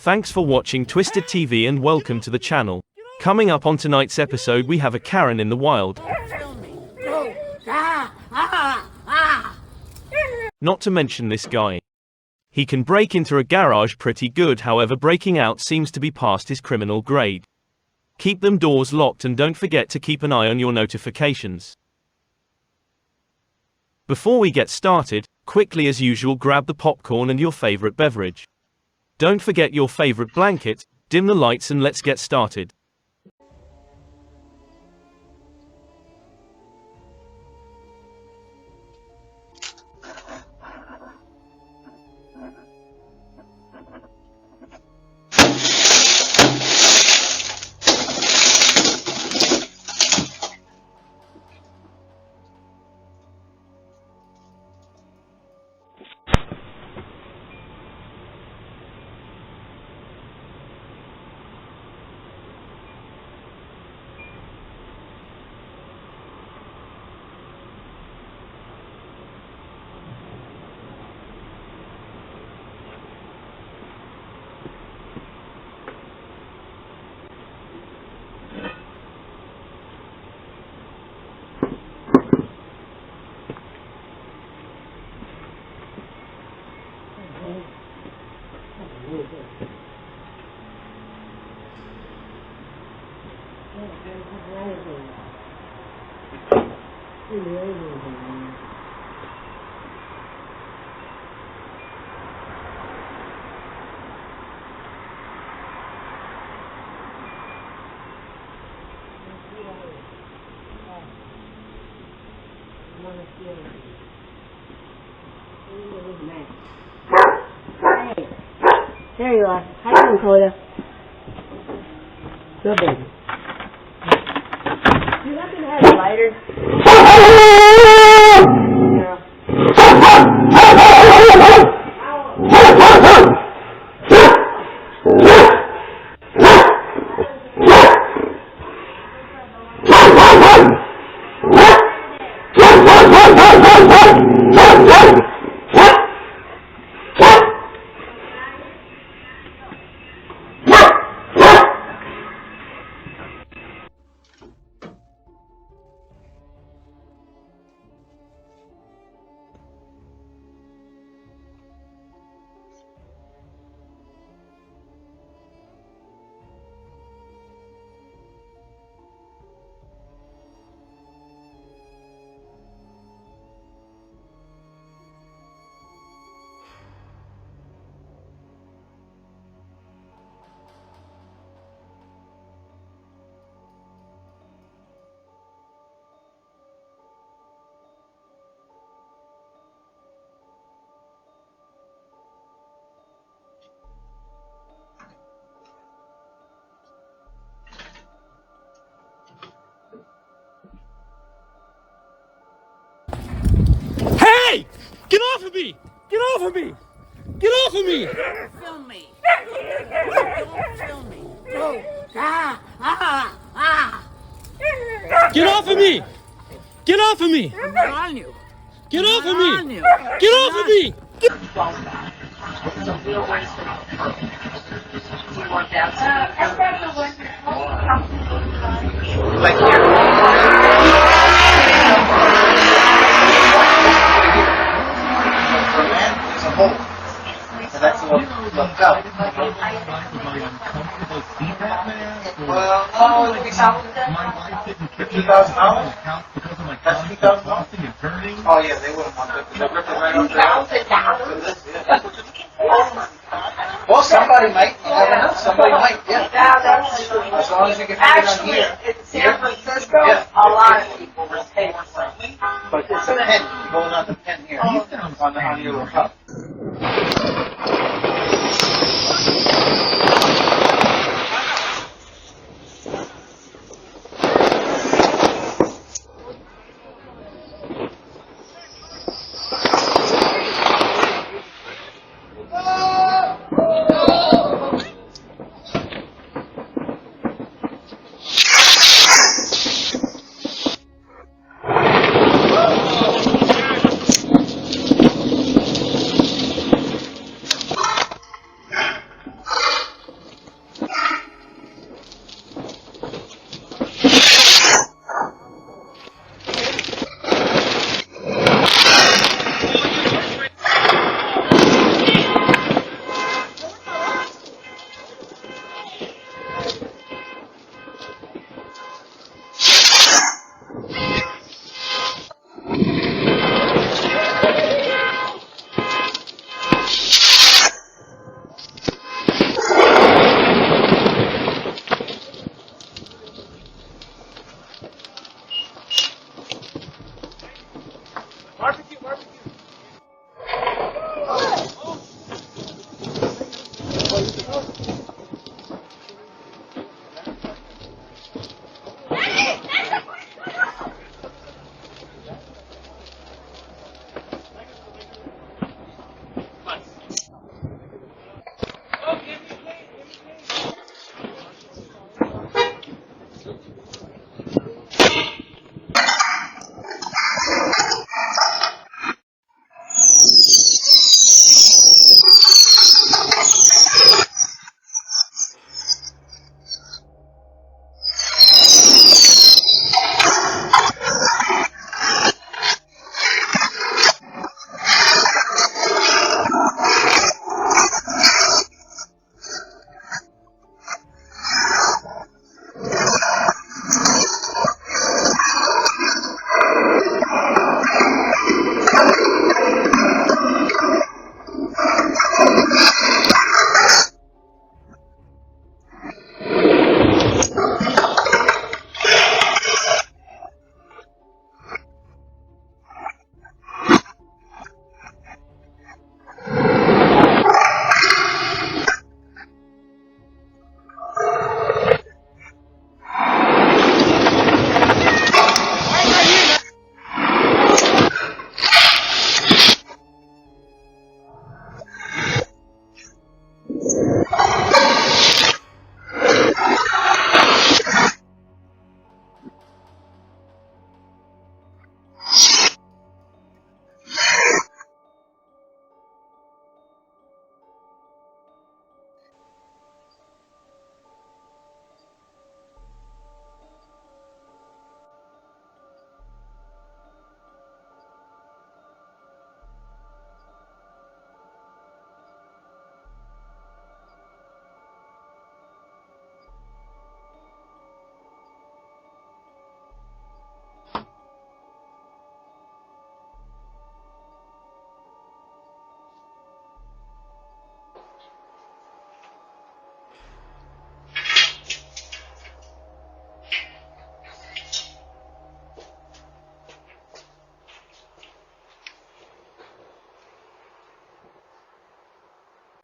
Thanks for watching Twisted TV and welcome to the channel. Coming up on tonight's episode we have a Karen in the wild. Not to mention this guy. He can break into a garage pretty good, however breaking out seems to be past his criminal grade. Keep them doors locked and don't forget to keep an eye on your notifications. Before we get started, quickly as usual grab the popcorn and your favorite beverage. Don't forget your favorite blanket, dim the lights and let's get started. Hey, there you are. How you doing, Coda? Good baby. Do you happen to have a lighter? No. Hey! Get off of me! Get off of me! Get off of me! Film me. Don't film me. Go. Get off of me! Get off of me! I'm not on you. Get off of I'm not on me! you. Get off of me! It's a real waste of Do you want that? Like here. There's a hole. And that's left out. Well, no, it'd be something. $50,000? That's $2,000? Oh yeah, they wouldn't want that. They ripped it right off there. Well, somebody might. You never know. Somebody might, yeah. As long as you can fit it on here. In San Francisco, Yeah. a lot of people will pay for it. But it's a pen. You hold on the pen here. On your little cup.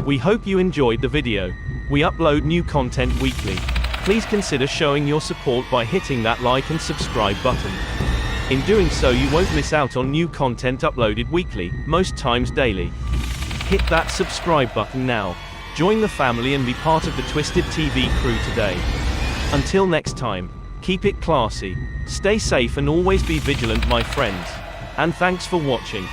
We hope you enjoyed the video. We upload new content weekly. Please consider showing your support by hitting that like and subscribe button. In doing so, you won't miss out on new content uploaded weekly, most times daily. Hit that subscribe button now. Join the family and be part of the Twisted TV crew today. Until next time, keep it classy, stay safe and always be vigilant, my friends. And thanks for watching.